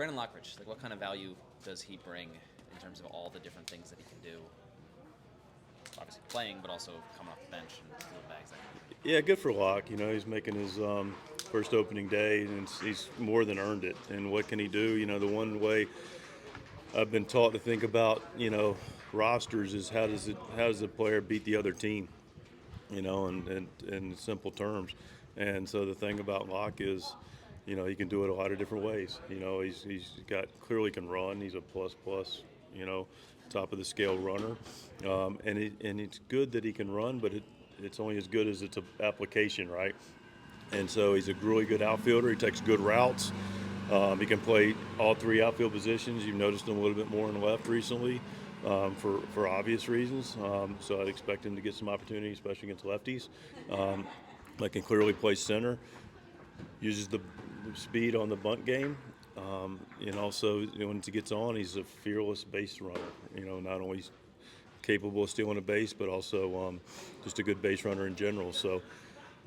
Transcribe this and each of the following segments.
Brandon Lockrich, like what kind of value does he bring in terms of all the different things that he can do? Obviously playing, but also coming off the bench and stealing bags. Yeah, good for Locke. He's making his first opening day, and he's more than earned it. And what can he do? The one way I've been taught to think about, rosters is how does the player beat the other team? And in simple terms. And so the thing about Locke is, he can do it a lot of different ways. He's got clearly can run. He's a plus, top of the scale runner, and it's good that he can run, but it's only as good as its application, right? And so he's a really good outfielder. He takes good routes. He can play all three outfield positions. You've noticed him a little bit more in left recently, for obvious reasons. So I'd expect him to get some opportunity, especially against lefties. But can clearly play center. Uses the speed on the bunt game. And also, when he gets on, he's a fearless base runner. Not only capable of stealing a base, but also just a good base runner in general. So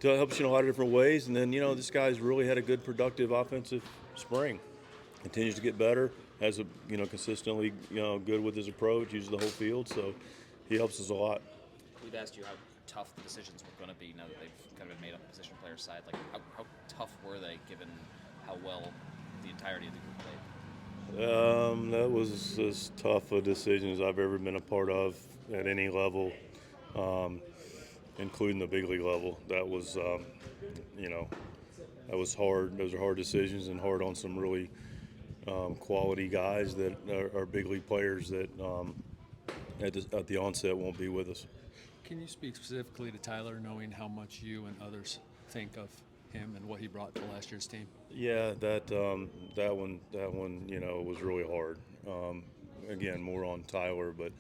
it helps you in a lot of different ways. And then, this guy's really had a good, productive offensive spring. Continues to get better. Has a, consistently, good with his approach. Uses the whole field. So he helps us a lot. We've asked you how tough the decisions were going to be now that they've kind of been made on the position player's side. Like, how tough were they given how well the entirety of the group played? That was as tough a decision as I've ever been a part of at any level, including the big league level. That was, that was hard. Those are hard decisions and hard on some really quality guys that are big league players that at the onset won't be with us. Can you speak specifically to Tyler, knowing how much you and others think of him and what he brought to last year's team? Yeah, that one, was really hard. Again, more on Tyler, but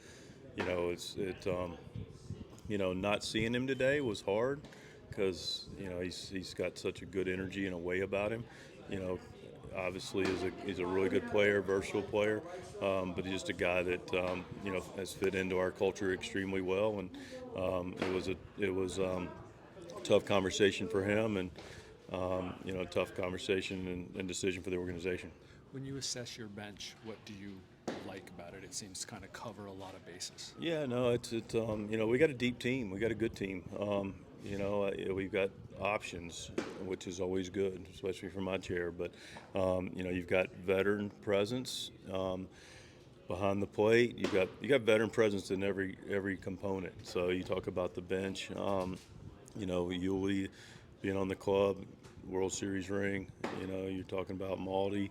not seeing him today was hard because he's got such a good energy and a way about him. Obviously he's a really good player, versatile player, but he's just a guy that has fit into our culture extremely well, and it was a tough conversation for him, and tough conversation and decision for the organization. When you assess your bench, what do you like about it? It seems to kind of cover a lot of bases. Yeah, no, we got a deep team. We got a good team. We've got options, which is always good, especially from my chair. But you've got veteran presence behind the plate. You got veteran presence in every component. So you talk about the bench. Yuli being on the club, World Series ring. You're talking about Maldi,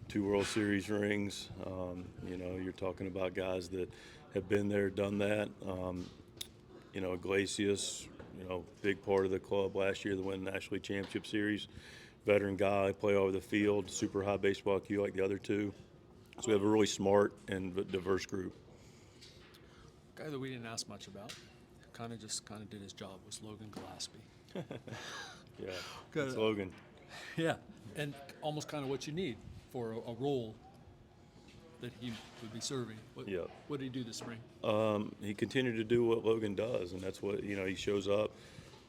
2 World Series rings. You're talking about guys that have been there, done that. Iglesias, big part of the club last year, the win National League Championship Series. Veteran guy, play all over the field, super high baseball IQ like the other two. So we have a really smart and diverse group. A guy that we didn't ask much about, kind of did his job, was Logan Gillespie. Yeah, it's Logan. Yeah, and almost kind of what you need for a role that he would be serving. What did he do this spring? He continued to do what Logan does, and that's what, he shows up.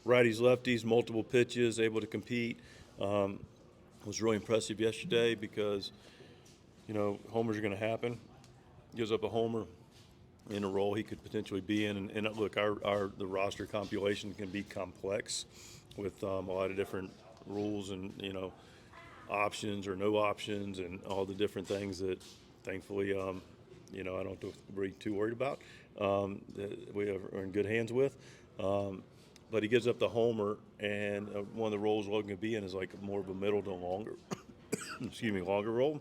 Righties, lefties, multiple pitches, able to compete. Was really impressive yesterday because, homers are going to happen. Gives up a homer in a role he could potentially be in. And look, the roster compilation can be complex with a lot of different rules and, options or no options and all the different things that thankfully, I don't have to be too worried about, that we are in good hands with. But he gives up the homer, and one of the roles Logan can be in is like more of a middle to longer, longer role.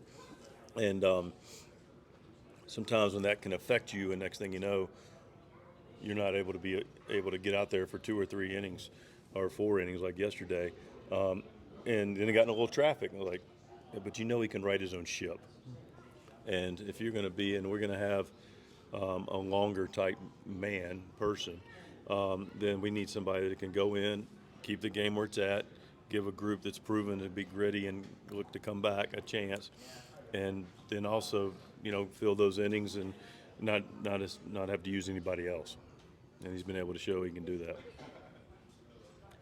And sometimes when that can affect you, and next thing you know, you're not able to get out there for 2 or 3 innings or 4 innings like yesterday. And then he got in a little traffic, and like, but he can right his own ship. And if you're going to be, and we're going to have a longer type person, then we need somebody that can go in, keep the game where it's at, give a group that's proven to be gritty and look to come back a chance, and then also, fill those innings and not have to use anybody else. And he's been able to show he can do that.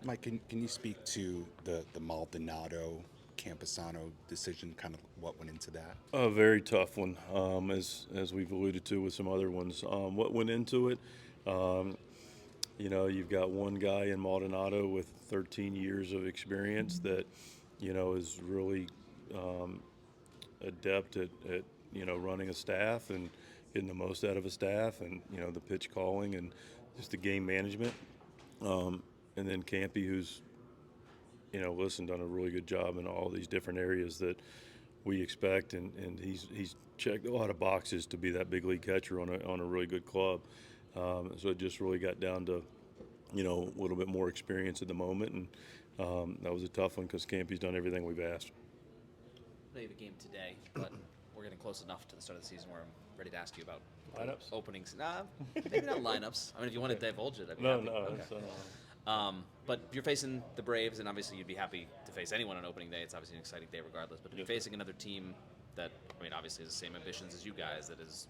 Mike, can you speak to the Maldonado Campusano decision, kind of what went into that? A very tough one, as we've alluded to with some other ones. What went into it? You've got one guy in Maldonado with 13 years of experience that, is really adept at running a staff and getting the most out of a staff, and the pitch calling and just the game management. And then Campy, who's done a really good job in all these different areas that we expect, and he's checked a lot of boxes to be that big league catcher on a really good club. So it just really got down to a little bit more experience at the moment, and that was a tough one because Campy's done everything we've asked. They have a game today, but we're getting close enough to the start of the season where I'm ready to ask you about Lineups? openings. Nah, maybe not lineups. I mean, if you want to divulge it, I'd be No, happy. no. Okay. It's, But you're facing the Braves, and obviously you'd be happy to face anyone on opening day. It's obviously an exciting day regardless. But you're facing another team that, obviously has the same ambitions as you guys, that is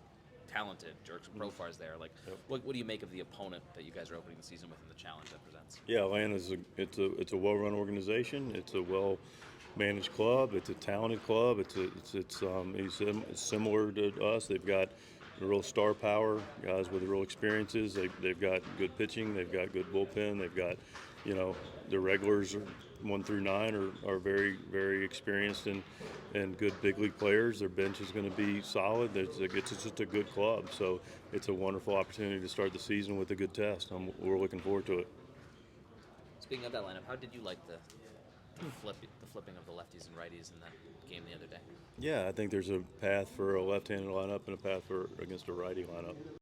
talented. Jerks Profar's there. Like, what do you make of the opponent that you guys are opening the season with and the challenge that presents? Yeah, Atlanta's it's a well-run organization. It's a well-managed club. It's a talented club. It's similar to us. They've got real star power, guys with real experiences. They've got good pitching. They've got good bullpen. They've got, the regulars 1 through 9 are very, very experienced and good big league players. Their bench is going to be solid. It's just a good club. So it's a wonderful opportunity to start the season with a good test. We're looking forward to it. Speaking of that lineup, how did you like the flipping of the lefties and righties in that game the other day? Yeah, I think there's a path for a left-handed lineup and a path against a righty lineup.